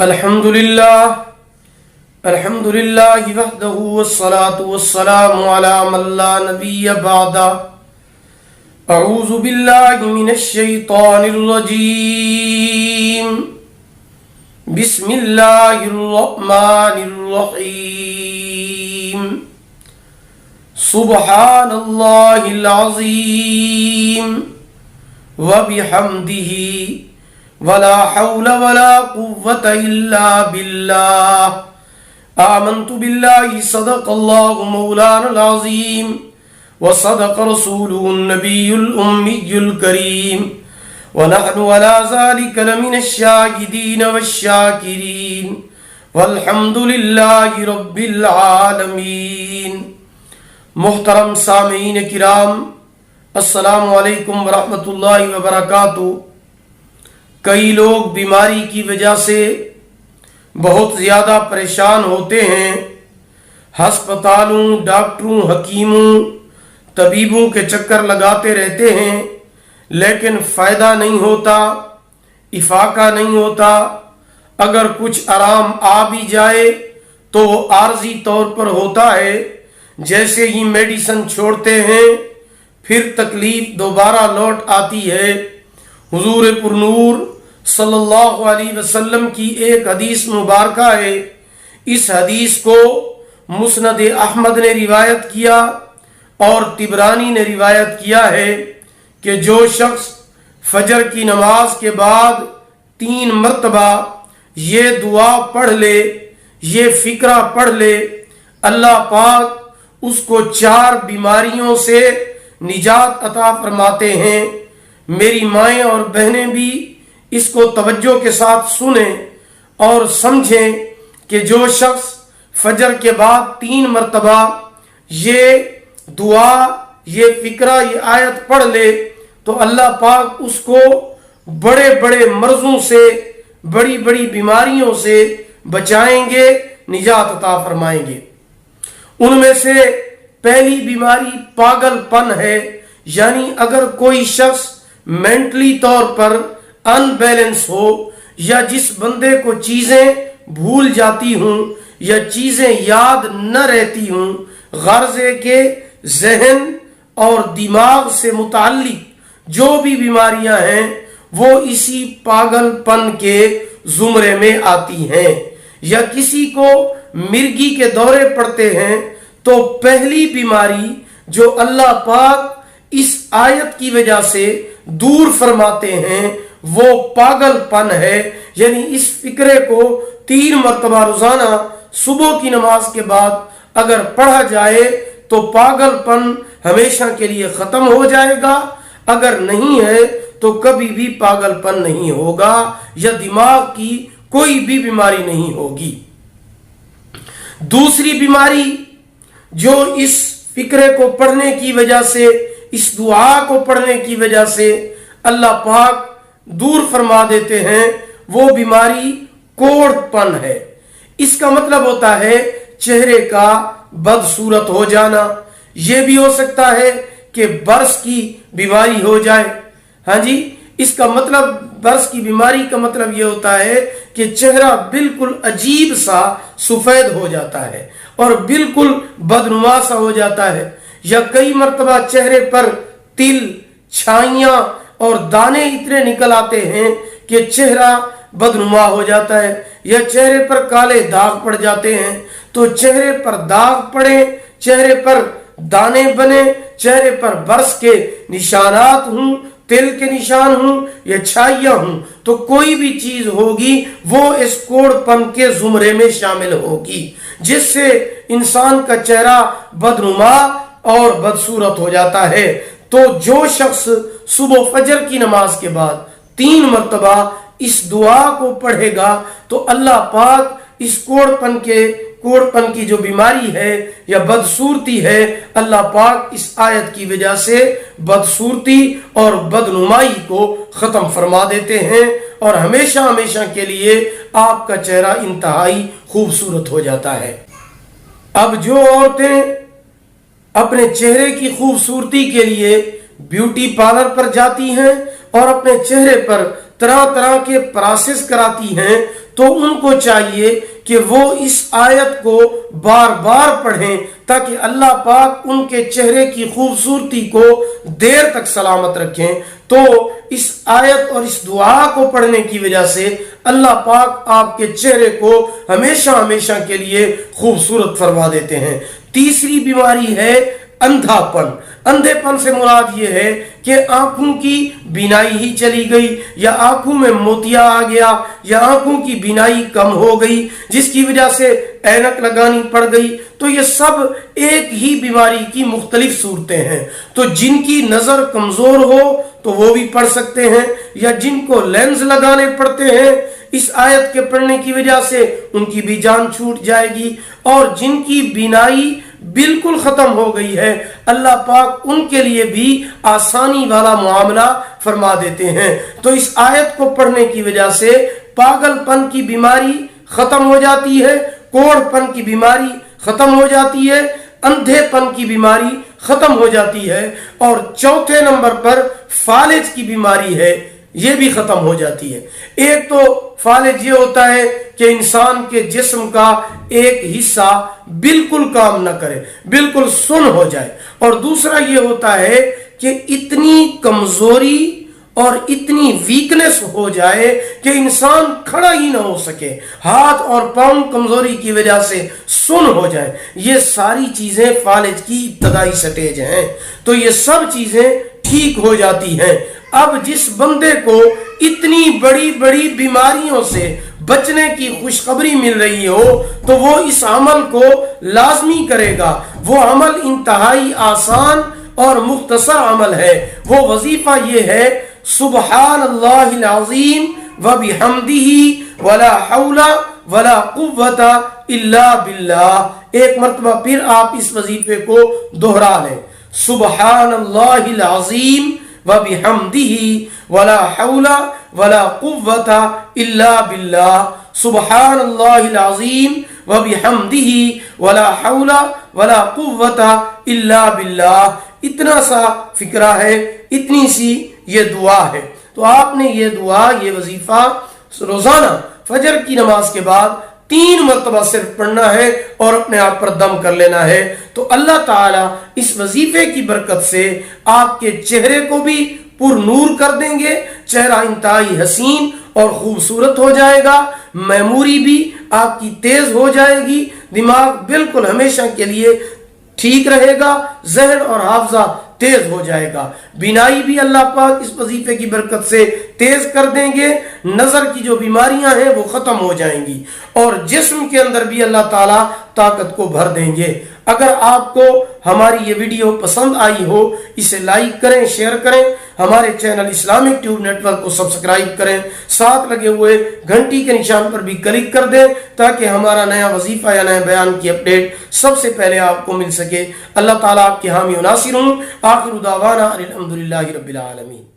الحمدللہ وحدہ والصلاة والسلام علی من لا نبی بعدہ. اعوذ باللہ من الشیطان الرجیم. بسم اللہ الرحمن الرحیم. سبحان اللہ العظیم وبحمدہ ولا حول ولا قوة الا باللہ. آمنت باللہ صدق اللہ مولانا العظیم وصدق رسوله النبی الأمی الکریم ونحن على ذلك لمن الشاہدین والشاکرین والحمد للہ رب العالمین. محترم سامعین کرام، السلام علیکم ورحمۃ اللہ وبرکاتہ. کئی لوگ بیماری کی وجہ سے بہت زیادہ پریشان ہوتے ہیں. ہسپتالوں، ڈاکٹروں، حکیموں، طبیبوں کے چکر لگاتے رہتے ہیں، لیکن فائدہ نہیں ہوتا، افاقہ نہیں ہوتا. اگر کچھ آرام آ بھی جائے تو وہ عارضی طور پر ہوتا ہے. جیسے ہی میڈیسن چھوڑتے ہیں پھر تکلیف دوبارہ لوٹ آتی ہے. حضور پرنور صلی اللہ علیہ وسلم کی ایک حدیث مبارکہ ہے. اس حدیث کو مسند احمد نے روایت کیا اور طبرانی نے روایت کیا ہے کہ جو شخص فجر کی نماز کے بعد 3 مرتبہ یہ دعا پڑھ لے، یہ فقرہ پڑھ لے، اللہ پاک اس کو 4 بیماریوں سے نجات عطا فرماتے ہیں. میری مائیں اور بہنیں بھی اس کو توجہ کے ساتھ سنیں اور سمجھیں کہ جو شخص فجر کے بعد 3 مرتبہ یہ دعا، یہ فقرہ، یہ آیت پڑھ لے تو اللہ پاک اس کو بڑے بڑے مرضوں سے، بڑی بڑی بیماریوں سے بچائیں گے، نجات عطا فرمائیں گے. ان میں سے پہلی بیماری پاگل پن ہے. یعنی اگر کوئی شخص مینٹلی طور پر ان بیلنس ہو، یا جس بندے کو چیزیں بھول جاتی ہوں یا چیزیں یاد نہ رہتی ہوں، غرض ہے کہ ذہن اور دماغ سے متعلق جو بھی بیماریاں ہیں وہ اسی پاگل پن کے زمرے میں آتی ہیں. یا کسی کو مرگی کے دورے پڑتے ہیں تو پہلی بیماری جو اللہ پاک اس آیت کی وجہ سے دور فرماتے ہیں وہ پاگل پن ہے. یعنی اس فقرے کو 3 مرتبہ روزانہ صبح کی نماز کے بعد اگر پڑھا جائے تو پاگل پن ہمیشہ کے لیے ختم ہو جائے گا. اگر نہیں ہے تو کبھی بھی پاگل پن نہیں ہوگا یا دماغ کی کوئی بھی بیماری نہیں ہوگی. دوسری بیماری جو اس فقرے کو پڑھنے کی وجہ سے، اس دعا کو پڑھنے کی وجہ سے اللہ پاک دور فرما دیتے ہیں، وہ بیماری کوڑ پن ہے. اس کا مطلب ہوتا ہے چہرے کا بدصورت ہو جانا. یہ بھی ہو سکتا ہے کہ برس کی بیماری ہو جائے. ہاں جی، اس کا مطلب، برس کی بیماری کا مطلب یہ ہوتا ہے کہ چہرہ بالکل عجیب سا سفید ہو جاتا ہے اور بالکل بدنما سا ہو جاتا ہے. یا کئی مرتبہ چہرے پر تل، چھائیاں اور دانے اتنے نکل آتے ہیں کہ چہرہ بدنما ہو جاتا ہے. یا چہرے پر کالے داغ پڑ جاتے ہیں. تو چہرے پر داغ پڑے، چہرے پر دانے بنے، چہرے پر برس کے نشانات ہوں، تل کے نشان ہوں یا چھائیاں ہوں، تو کوئی بھی چیز ہوگی وہ اس کوڑ پن کے زمرے میں شامل ہوگی، جس سے انسان کا چہرہ بدنما اور بدصورت ہو جاتا ہے. تو جو شخص صبح فجر کی نماز کے بعد 3 مرتبہ اس دعا کو پڑھے گا تو اللہ پاک اس کوڑ پن کی جو بیماری ہے یا بدصورتی ہے، اللہ پاک اس آیت کی وجہ سے بدصورتی اور بدنمائی کو ختم فرما دیتے ہیں اور ہمیشہ ہمیشہ کے لیے آپ کا چہرہ انتہائی خوبصورت ہو جاتا ہے. اب جو عورتیں اپنے چہرے کی خوبصورتی کے لیے بیوٹی پارلر پر جاتی ہیں اور اپنے چہرے پر طرح طرح کے پروسیس کراتی ہیں، تو ان کو چاہیے کہ وہ اس آیت کو بار بار پڑھیں تاکہ اللہ پاک ان کے چہرے کی خوبصورتی کو دیر تک سلامت رکھیں۔ تو اس آیت اور اس دعا کو پڑھنے کی وجہ سے اللہ پاک آپ کے چہرے کو ہمیشہ ہمیشہ کے لیے خوبصورت فرما دیتے ہیں۔ تیسری بیماری ہے اندھا پن۔ اندھے پن سے مراد یہ ہے کہ آنکھوں کی بینائی ہی چلی گئی، یا آنکھوں میں موتیا آ گیا، یا آنکھوں کی بینائی کم ہو گئی جس کی وجہ سے اینک لگانی پڑ گئی۔ تو یہ سب ایک ہی بیماری کی مختلف صورتیں ہیں۔ تو جن کی نظر کمزور ہو تو وہ بھی پڑھ سکتے ہیں، یا جن کو لینز لگانے پڑتے ہیں اس آیت کے پڑھنے کی وجہ سے ان کی بھی جان چھوٹ جائے گی، اور جن کی بینائی بالکل ختم ہو گئی ہے اللہ پاک ان کے لیے بھی آسانی والا معاملہ فرما دیتے ہیں۔ تو اس آیت کو پڑھنے کی وجہ سے پاگل پن کی بیماری ختم ہو جاتی ہے، کوڑ پن کی بیماری ختم ہو جاتی ہے، اندھے پن کی بیماری ختم ہو جاتی ہے، اور چوتھے نمبر پر فالج کی بیماری ہے، یہ بھی ختم ہو جاتی ہے۔ ایک تو فالج یہ ہوتا ہے کہ انسان کے جسم کا ایک حصہ بالکل کام نہ کرے، بالکل سن ہو جائے، اور دوسرا یہ ہوتا ہے کہ اتنی کمزوری اور اتنی ویکنس ہو جائے کہ انسان کھڑا ہی نہ ہو سکے، ہاتھ اور پاؤں کمزوری کی وجہ سے سن ہو جائے۔ یہ ساری چیزیں فالج کی ابتدائی سٹیج ہیں۔ تو یہ سب چیزیں ٹھیک ہو جاتی ہیں۔ اب جس بندے کو اتنی بڑی بڑی بیماریوں سے بچنے کی خوشخبری مل رہی ہو تو وہ اس عمل کو لازمی کرے گا۔ وہ عمل انتہائی آسان اور مختصر عمل ہے۔ وہ وظیفہ یہ ہے سبحان اللہ العظیم وبحمدہ ولا حول ولا قوت الا باللہ۔ ایک مرتبہ پھر آپ اس وظیفے کو دوہرا لیں، سبحان اللہ العظیم وبحمدہ ولا حول ولا قوت الا باللہ، سبحان اللہ العظیم وبحمدہ ولا حول ولا قوت الا باللہ۔ اتنا سا فکرہ ہے، اتنی سی یہ دعا ہے۔ تو آپ نے یہ دعا، یہ وظیفہ روزانہ فجر کی نماز کے بعد 3 مرتبہ صرف پڑھنا ہے اور اپنے آپ پر دم کر لینا ہے۔ تو اللہ تعالیٰ اس وظیفے کی برکت سے آپ کے چہرے کو بھی پر نور کر دیں گے، چہرہ انتہائی حسین اور خوبصورت ہو جائے گا، میموری بھی آپ کی تیز ہو جائے گی، دماغ بالکل ہمیشہ کے لیے ٹھیک رہے گا، ذہن اور حافظہ تیز ہو جائے گا، بینائی بھی اللہ پاک اس وظیفے کی برکت سے تیز کر دیں گے، نظر کی جو بیماریاں ہیں وہ ختم ہو جائیں گی، اور جسم کے اندر بھی اللہ تعالیٰ طاقت کو بھر دیں گے۔ اگر آپ کو ہماری یہ ویڈیو پسند آئی ہو اسے لائک کریں، شیئر کریں، ہمارے channel Islamic Tube network کو سبسکرائب کریں، ساتھ لگے ہوئے گھنٹی کے نشان پر بھی کلک کر دیں تاکہ ہمارا نیا وظیفہ یا نئے بیان کی اپڈیٹ سب سے پہلے آپ کو مل سکے۔ اللہ تعالیٰ آپ کے حامی و ناصر ہوں۔ آخر دعوانا الحمدللہ رب العالمین۔